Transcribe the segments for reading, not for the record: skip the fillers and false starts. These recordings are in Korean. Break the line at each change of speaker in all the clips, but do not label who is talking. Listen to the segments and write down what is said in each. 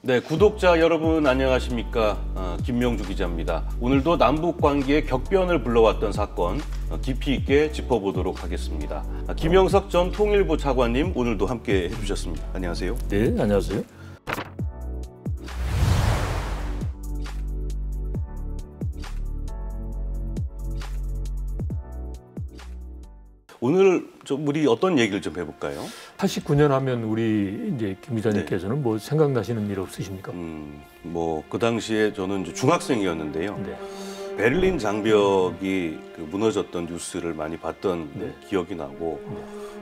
네, 구독자 여러분 안녕하십니까? 김명주 기자입니다. 오늘도 남북 관계의 격변을 불러왔던 사건 깊이 있게 짚어보도록 하겠습니다. 김영석 전 통일부 차관님 오늘도 함께 해주셨습니다. 안녕하세요.
네, 안녕하세요.
오늘 우리 어떤 얘기를 좀 해볼까요?
89년 하면 우리 이제 김 기자님께서는 뭐 생각나시는 일 없으십니까?
그 당시에 저는 이제 중학생이었는데요.
네.
베를린 장벽이 무너졌던 뉴스를 많이 봤던 기억이 나고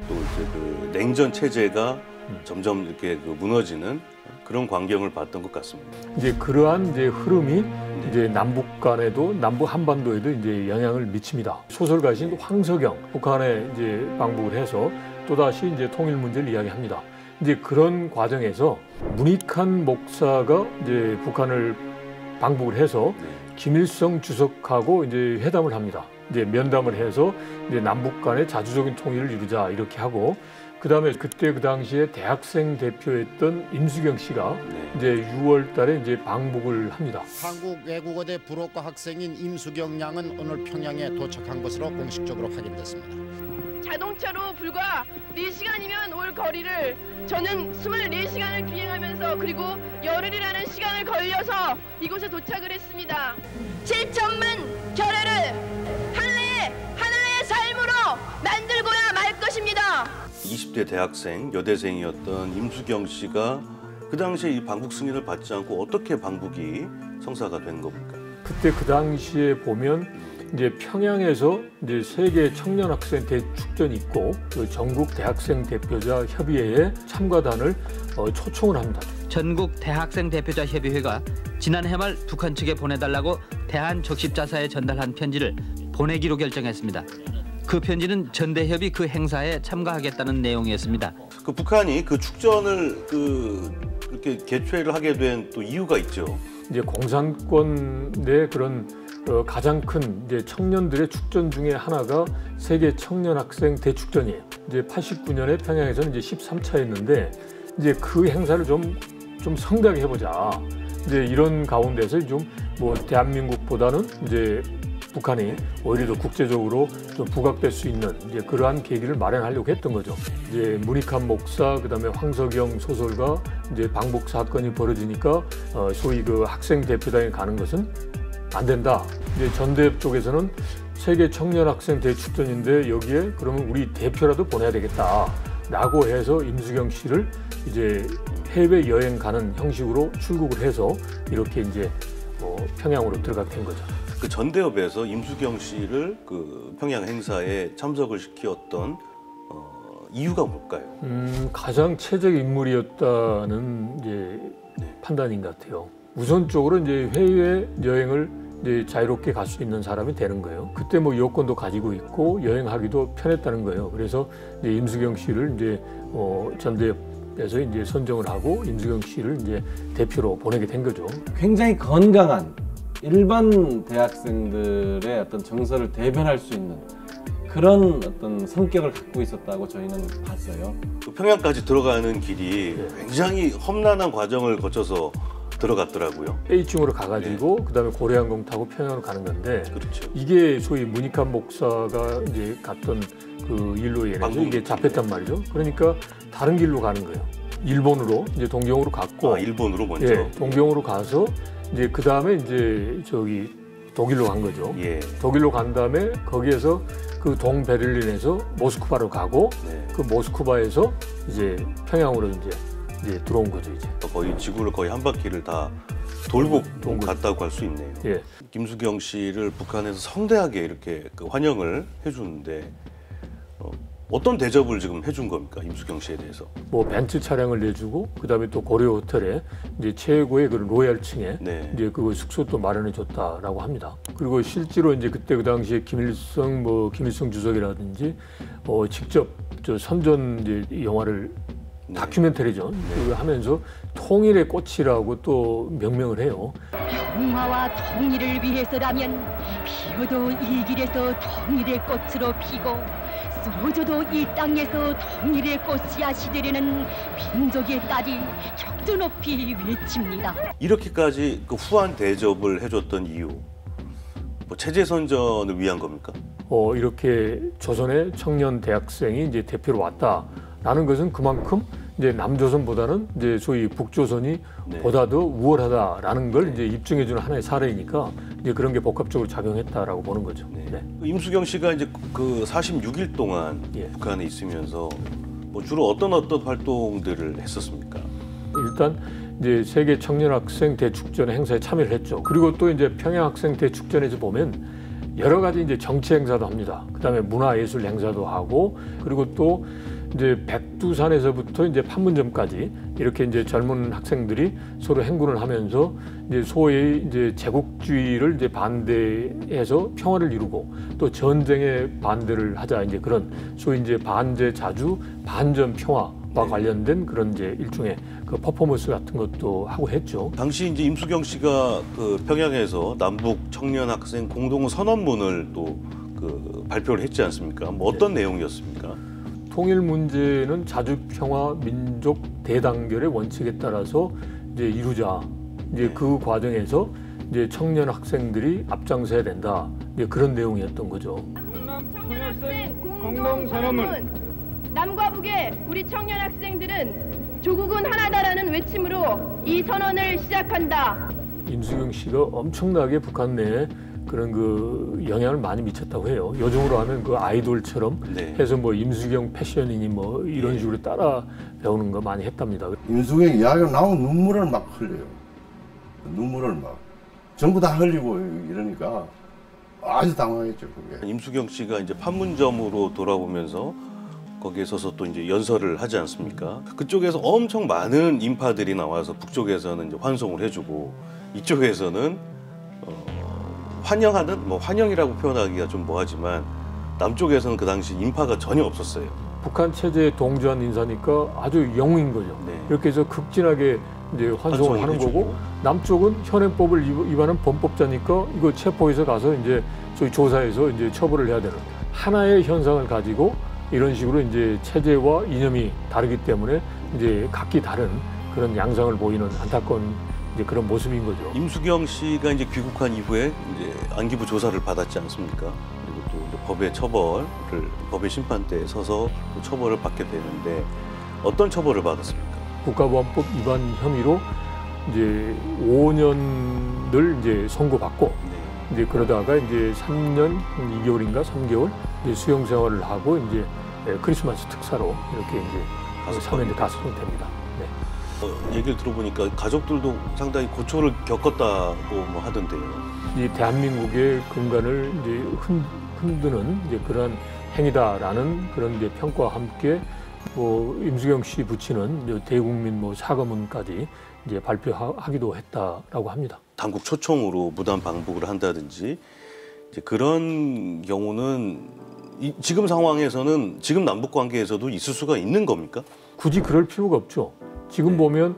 또 이제 그 냉전 체제가 점점 이렇게 무너지는 그런 광경을 봤던 것 같습니다.
이제 그러한 이제 흐름이 이제 남북 간에도 남북 한반도에도 이제 영향을 미칩니다. 소설가신 황석영 북한에 이제 방북을 해서 또 다시 이제 통일 문제를 이야기합니다. 이제 그런 과정에서 문익환 목사가 이제 북한을 방북을 해서 김일성 주석하고 이제 회담을 합니다. 이제 면담을 해서 이제 남북 간의 자주적인 통일을 이루자 이렇게 하고 그다음에 그때 그 당시에 대학생 대표였던 임수경 씨가 이제 6월 달에 이제 방북을 합니다.
한국 외국어대 불어과 학생인 임수경 양은 오늘 평양에 도착한 것으로 공식적으로 확인됐습니다.
자동차로 불과 4시간이면 올 거리를 저는 24시간을 비행하면서 그리고 열흘이라는 시간을 걸려서 이곳에 도착을 했습니다. 7천만 결의를 하나의 삶으로 만들고야 말 것입니다.
20대 대학생, 여대생이었던 임수경 씨가 그 당시에 이 방북 승인을 받지 않고 어떻게 방북이 성사가 된 겁니까?
그때 그 당시에 보면 이제 평양에서 이제 세계 청년 학생 대축전이 있고 그 전국 대학생 대표자 협의회에 참가단을 초청을 합니다.
전국 대학생 대표자 협의회가 지난해 말 북한 측에 보내달라고 대한적십자사에 전달한 편지를 보내기로 결정했습니다. 그 편지는 전대협이 그 행사에 참가하겠다는 내용이었습니다.
그 북한이 그 축전을 그렇게 개최를 하게 된 또 이유가 있죠.
이제 공산권 내 그런 가장 큰 이제 청년들의 축전 중에 하나가 세계 청년 학생 대축전이에요. 이제 89년에 평양에서는 이제 13차였는데 이제 그 행사를 좀 성대하게 해보자. 이제 이런 가운데서 좀 뭐 대한민국보다는 이제 북한이 오히려 더 국제적으로 좀 부각될 수 있는 이제 그러한 계기를 마련하려고 했던 거죠. 이제 문익환 목사, 그다음에 황석영 소설가 이제 방북 사건이 벌어지니까 소위 그 학생 대표단에 가는 것은 안 된다. 이제 전대협 쪽에서는 세계 청년 학생 대축전인데 여기에 그러면 우리 대표라도 보내야 되겠다라고 해서 임수경 씨를 이제 해외 여행 가는 형식으로 출국을 해서 이렇게 이제 평양으로 들어가게 된 거죠.
그 전대협에서 임수경 씨를 그 평양 행사에 참석을 시켰던 이유가 뭘까요?
가장 최적 인물이었다는 이제 판단인 것 같아요. 우선적으로 이제 해외 여행을 이제 자유롭게 갈 수 있는 사람이 되는 거예요. 그때 뭐 여권도 가지고 있고 여행하기도 편했다는 거예요. 그래서 이제 임수경 씨를 이제 전대협에서 이제 선정을 하고 임수경 씨를 이제 대표로 보내게 된 거죠.
굉장히 건강한 일반 대학생들의 어떤 정서를 대변할 수 있는 그런 어떤 성격을 갖고 있었다고 저희는 봤어요.
그 평양까지 들어가는 길이 굉장히 험난한 과정을 거쳐서 들어갔더라고요.
A층으로 가가지고 그다음에 고려항공 타고 평양으로 가는 건데
그렇죠.
이게 소위 문익환 목사가 이제 갔던 그 일로 인해서 이게 잡혔단 말이죠. 그러니까 다른 길로 가는 거예요. 일본으로 이제 동경으로 갔고
일본으로 먼저.
동경으로 가서 이제 그 다음에 이제 저기 독일로 간 거죠. 독일로 간 다음에 거기에서 그 동베를린에서 모스크바로 가고 그 모스크바에서 이제 평양으로 이제 들어온 거죠. 이제
거의 지구를 거의 한 바퀴를 다 돌고 갔다고 할 수 있네요. 김수경 씨를 북한에서 성대하게 이렇게 그 환영을 해주는데 어떤 대접을 지금 해준 겁니까, 임수경 씨에 대해서?
뭐 벤츠 차량을 내주고 그다음에 또 고려 호텔에 이제 최고의 그런 로얄층에 이제 그 숙소도 마련해 줬다라고 합니다. 그리고 실제로 이제 그때 그 당시에 김일성 주석이라든지 직접 저 선전 이제 영화를 다큐멘터리죠. 그걸 하면서 통일의 꽃이라고 또 명명을 해요.
평화와 통일을 위해서라면 피어도 이 길에서 통일의 꽃으로 피고 쓰러져도 이 땅에서 통일의 꽃이야 시대라는 민족의 딸이 격조 높이 외칩니다.
이렇게까지 그 후한 대접을 해줬던 이유, 뭐 체제 선전을 위한 겁니까?
이렇게 조선의 청년 대학생이 이제 대표로 왔다라는 것은 그만큼 이제 남조선보다는 이제 소위 북조선이
네.
보다 더 우월하다라는 걸 이제 입증해주는 하나의 사례이니까 이제 그런 게 복합적으로 작용했다라고 보는 거죠.
네.
네.
임수경 씨가 이제 그 46일 동안
예.
북한에 있으면서 뭐 주로 어떤 활동들을 했었습니까?
일단 이제 세계 청년 학생 대축전 행사에 참여를 했죠. 그리고 또 이제 평양 학생 대축전에서 보면 여러 가지 이제 정치 행사도 합니다. 그다음에 문화예술 행사도 하고 그리고 또 이제 백두산에서부터 이제 판문점까지 이렇게 이제 젊은 학생들이 서로 행군을 하면서 이제 소위 이제 제국주의를 이제 반대해서 평화를 이루고 또 전쟁에 반대를 하자 이제 그런 소위 이제 반제 자주 반전 평화와 관련된 그런 이제 일종의 그 퍼포먼스 같은 것도 하고 했죠.
당시 이제 임수경 씨가 그 평양에서 남북 청년 학생 공동 선언문을 또 그 발표를 했지 않습니까? 뭐 어떤 내용이었습니까?
통일 문제는 자주 평화 민족 대단결의 원칙에 따라서 이제 이루자. 이제 그 과정에서 이제 청년 학생들이 앞장서야 된다. 이제 그런 내용이었던 거죠.
청년 학생 공동 선언문. 남과 북의 우리 청년 학생들은 조국은 하나다라는 외침으로 이 선언을 시작한다.
임수경 씨가 엄청나게 북한 내에 그런 그 영향을 많이 미쳤다고 해요. 요즘으로 하면 그 아이돌처럼
네.
해서 뭐 임수경 패션이니 뭐 이런 식으로 따라 배우는 거 많이 했답니다.
임수경 이야기가 나오면 눈물을 막 흘려요. 눈물을 막 전부 다 흘리고 이러니까 아주 당황했죠 그게.
임수경 씨가 이제 판문점으로 돌아오면서 거기에 서서 또 이제 연설을 하지 않습니까? 그쪽에서 엄청 많은 인파들이 나와서 북쪽에서는 이제 환송을 해주고 이쪽에서는 환영하는 뭐 환영이라고 표현하기가 좀 뭐하지만 남쪽에서는 그 당시 인파가 전혀 없었어요.
북한 체제에 동조한 인사니까 아주 영웅인 거죠.
네.
이렇게 해서 극진하게 이제 환송을 하는
해주고.
거고 남쪽은 현행법을 위반한 범법자니까 이거 체포해서 가서 이제 저희 조사해서 이제 처벌을 해야 되는 하나의 현상을 가지고 이런 식으로 이제 체제와 이념이 다르기 때문에 이제 각기 다른 그런 양상을 보이는 안타까운 이제 그런 모습인 거죠.
임수경 씨가 이제 귀국한 이후에 이제 안기부 조사를 받았지 않습니까? 그리고 또 이제 법의 처벌을 법의 심판대에 서서 또 처벌을 받게 되는데 어떤 처벌을 받았습니까?
국가보안법 위반 혐의로 이제 5년을 이제 선고받고
네.
이제 그러다가 이제 3년 2개월인가 3개월 이제 수용 생활을 하고 이제 크리스마스 특사로 이렇게 이제 사면에 가석됩니다. 네.
얘기를 들어보니까 가족들도 상당히 고초를 겪었다고 뭐 하던데요.
이 대한민국의 근간을 이제 흔드는 이제 그런 행위다라는 그런 이제 평가와 함께 뭐 임수경 씨 붙이는 이제 대국민 뭐 사과문까지 이제 발표하기도 했다라고 합니다.
당국 초청으로 무단 방북을 한다든지 이제 그런 경우는 지금 상황에서는 지금 남북 관계에서도 있을 수가 있는 겁니까?
굳이 그럴 필요가 없죠. 지금 보면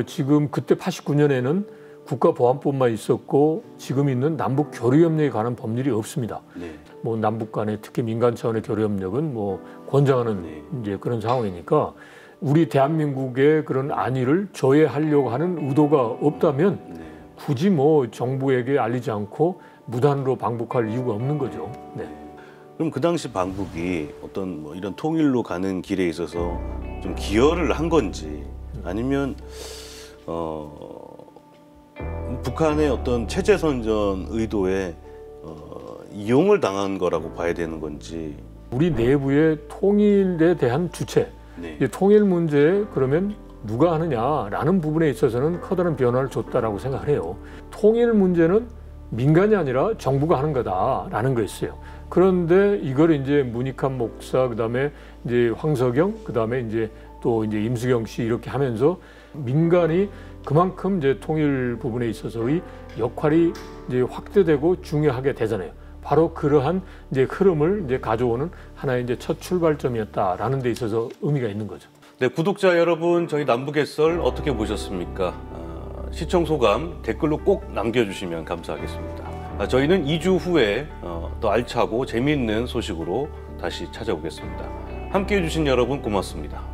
지금 그때 89년에는 국가보안법만 있었고 지금 있는 남북 교류협력에 관한 법률이 없습니다.
네.
뭐 남북 간의 특히 민간 차원의 교류협력은 뭐 권장하는
네.
이제 그런 상황이니까 우리 대한민국의 그런 안위를 조회하려고 하는 의도가 없다면
네.
굳이 뭐 정부에게 알리지 않고 무단으로 방북할 이유가 없는 거죠. 네.
그럼 그 당시 방북이 어떤 뭐 이런 통일로 가는 길에 있어서 좀 기여를 한 건지 아니면 북한의 어떤 체제 선전 의도에 이용을 당한 거라고 봐야 되는 건지.
우리 내부의 통일에 대한 주체,
네.
이제 통일 문제에 그러면 누가 하느냐라는 부분에 있어서는 커다란 변화를 줬다라고 생각을 해요. 통일 문제는 민간이 아니라 정부가 하는 거다라는 거였어요. 그런데 이걸 이제 문익환 목사, 그다음에 이제 황석영, 그다음에 이제 또 이제 임수경 씨 이렇게 하면서 민간이 그만큼 이제 통일 부분에 있어서의 역할이 이제 확대되고 중요하게 되잖아요. 바로 그러한 이제 흐름을 이제 가져오는 하나의 이제 첫 출발점이었다라는 데 있어서 의미가 있는 거죠.
네, 구독자 여러분, 저희 남북의 썰 어떻게 보셨습니까? 시청 소감 댓글로 꼭 남겨주시면 감사하겠습니다. 저희는 2주 후에 더 알차고 재미있는 소식으로 다시 찾아오겠습니다. 함께해 주신 여러분 고맙습니다.